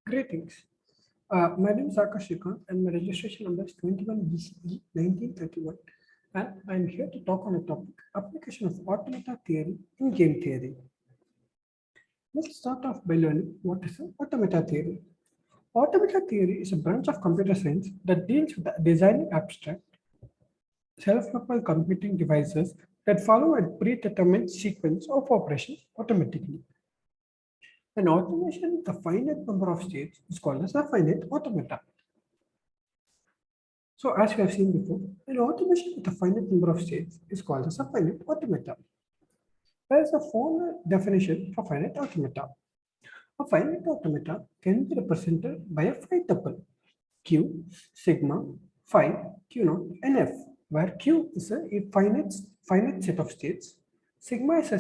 Greetings. My name is Akash Srikanth and my registration number is 21BCE1931, and I'm here to talk on a topic, application of automata theory in game theory. Let's start off by learning what is an automata theory. Automata theory is a branch of computer science that deals with designing abstract, self-propelled computing devices that follow a predetermined sequence of operations automatically. An automation with a finite number of states is called as a finite automata. So as we have seen before, an automation with a finite number of states is called as a finite automata. There is a formal definition for finite automata. A finite automata can be represented by a phi tuple Q, sigma, phi, Q naught, and F, where Q is a finite set of states, sigma is a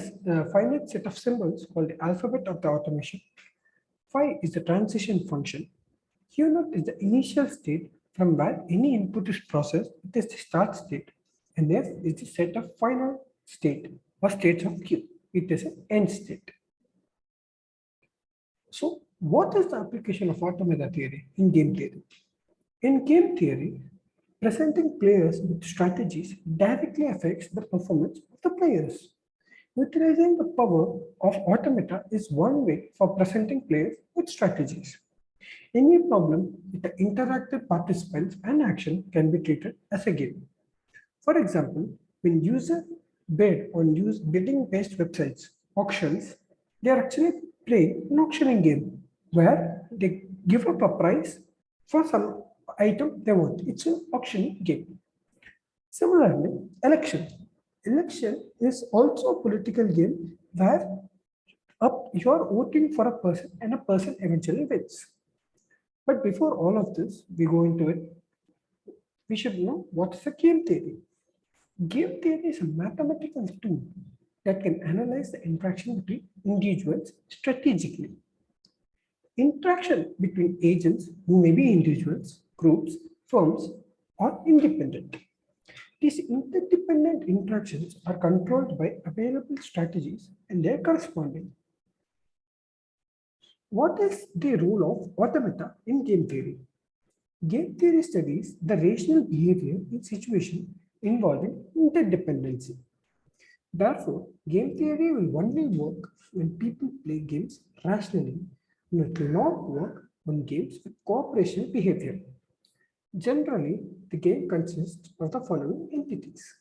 finite set of symbols called the alphabet of the automation, phi is the transition function, Q naught is the initial state from where any input is processed, it is the start state, and F is the set of final state or states of Q, it is an end state. So, what is the application of automata theory in game theory? In game theory, presenting players with strategies directly affects the performance of the players. Utilizing the power of automata is one way for presenting players with strategies. Any problem with the interactive participants and action can be treated as a game. For example, when users bid on bidding-based websites, auctions, they are actually playing an auctioning game where they give up a price for some item they want. It's an auction game. Similarly, election. Election is also a political game where you are voting for a person and a person eventually wins. But before all of this, we go into it, we should know what is a game theory. Game theory is a mathematical tool that can analyze the interaction between individuals strategically. Interaction between agents who may be individuals, groups, firms, or independent. These interdependent interactions are controlled by available strategies and their corresponding. What is the role of automata in game theory? Game theory studies the rational behavior in situations involving interdependency. Therefore, game theory will only work when people play games rationally, and it will not work on games with cooperation behavior. Generally, the game consists of the following entities: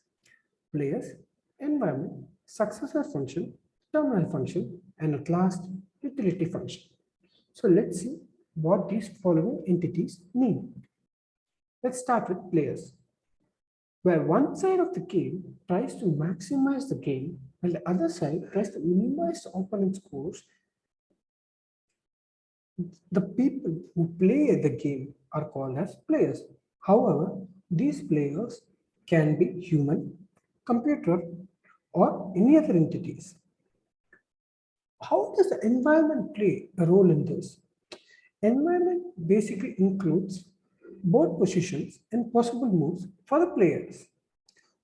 players, environment, successor function, terminal function, and at last, utility function. So let's see what these following entities mean. Let's start with players, where one side of the game tries to maximize the game while the other side tries to minimize the opponent's scores. The people who play the game are called as players. However, these players can be human, computer, or any other entities. How does the environment play a role in this? Environment basically includes both positions and possible moves for the players.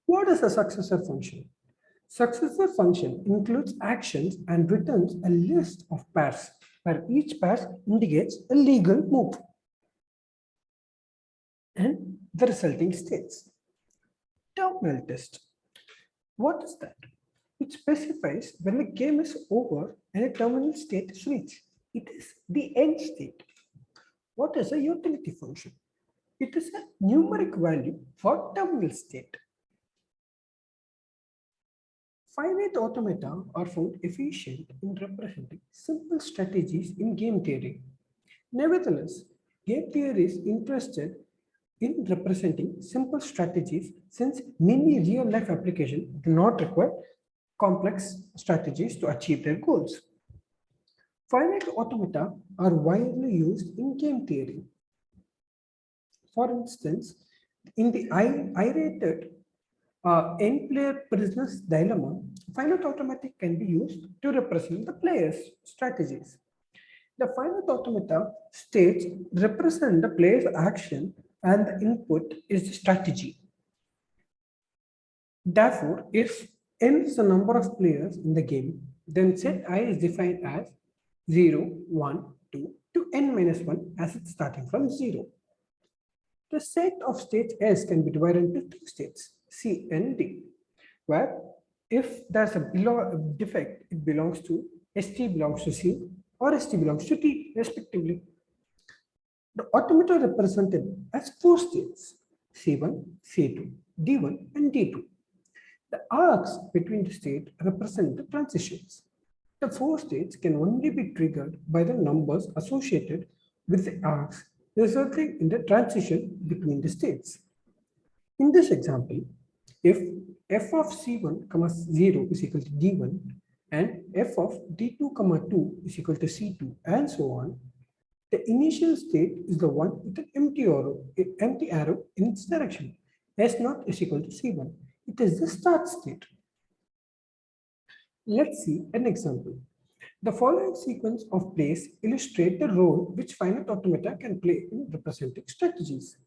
What is a successor function? Successor function includes actions and returns a list of pairs, where each pair indicates a legal move and the resulting states. Terminal test. What is that? It specifies when the game is over and a terminal state is reached. It is the end state. What is a utility function? It is a numeric value for terminal state. Finite automata are found efficient in representing simple strategies in game theory. Nevertheless, game theory is interested in representing simple strategies since many real-life applications do not require complex strategies to achieve their goals. Finite automata are widely used in game theory. For instance, in the iterated n-player prisoner's dilemma, finite automata can be used to represent the player's strategies. The finite automata states represent the player's action and the input is the strategy. Therefore, if n is the number of players in the game, then set I is defined as 0, 1, 2 to n minus 1 as it's starting from 0. The set of states S can be divided into two states, C and D, where if there's a defect, it belongs to ST belongs to C or ST belongs to D, respectively. The automata represented as four states, C1, C2, D1, and D2. The arcs between the states represent the transitions. The four states can only be triggered by the numbers associated with the arcs, resulting in the transition between the states. In this example, if f of c1, 0 is equal to d1 and f of d2, 2 is equal to c2 and so on, the initial state is the one with an empty arrow in its direction. S0 is equal to c1. It is the start state. Let's see an example. The following sequence of plays illustrate the role which finite automata can play in representing strategies.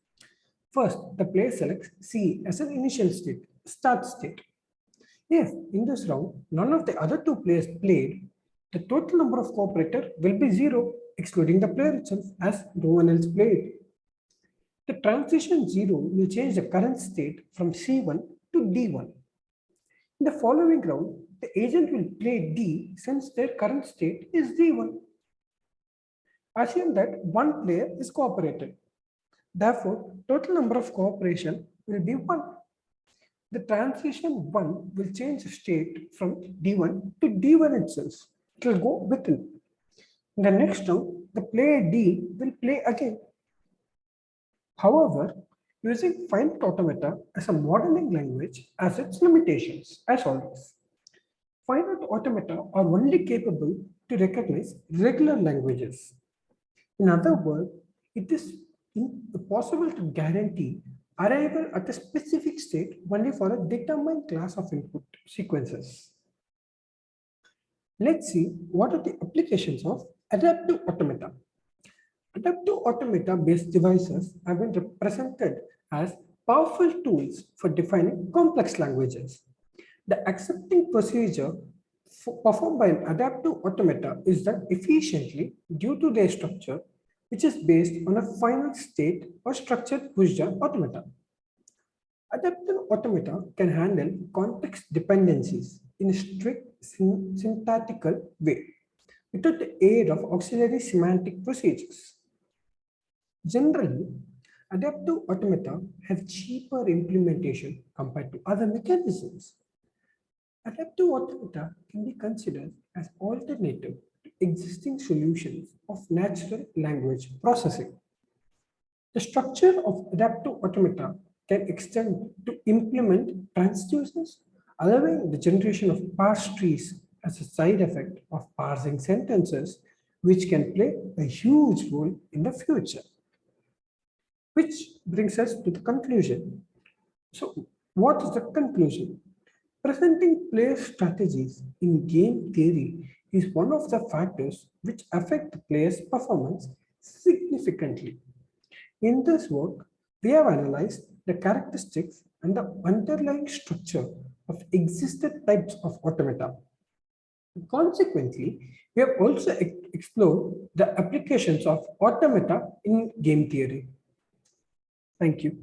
First, the player selects C as an initial state, start state. If in this round, none of the other two players played, the total number of cooperator will be 0, excluding the player itself, as no one else played. The transition 0 will change the current state from C1 to D1. In the following round, the agent will play D since their current state is D1. Assume that one player is cooperated. Therefore, total number of cooperation will be 1. The transition 1 will change the state from D1 to D1 itself. It will go within. In the next round, the player D will play again. However, using finite automata as a modeling language has its limitations, as always. Finite automata are only capable to recognize regular languages. In other words, it is impossible to guarantee arrival at a specific state only for a determined class of input sequences. Let's see what are the applications of adaptive automata. Adaptive automata-based devices have been represented as powerful tools for defining complex languages. The accepting procedure performed by an adaptive automata is done efficiently due to their structure, which is based on a finite state or structured pushdown automata. Adaptive automata can handle context dependencies in a strict syntactical way without the aid of auxiliary semantic procedures. Generally, adaptive automata have cheaper implementation compared to other mechanisms. Adaptive automata can be considered as alternative to existing solutions of natural language processing. The structure of adaptive automata can extend to implement transducers, allowing the generation of parse trees as a side effect of parsing sentences, which can play a huge role in the future. Which brings us to the conclusion. So, what is the conclusion? Presenting player strategies in game theory is one of the factors which affect the player's performance significantly. In this work, we have analyzed the characteristics and the underlying structure of existed types of automata. Consequently, we have also explored the applications of automata in game theory. Thank you.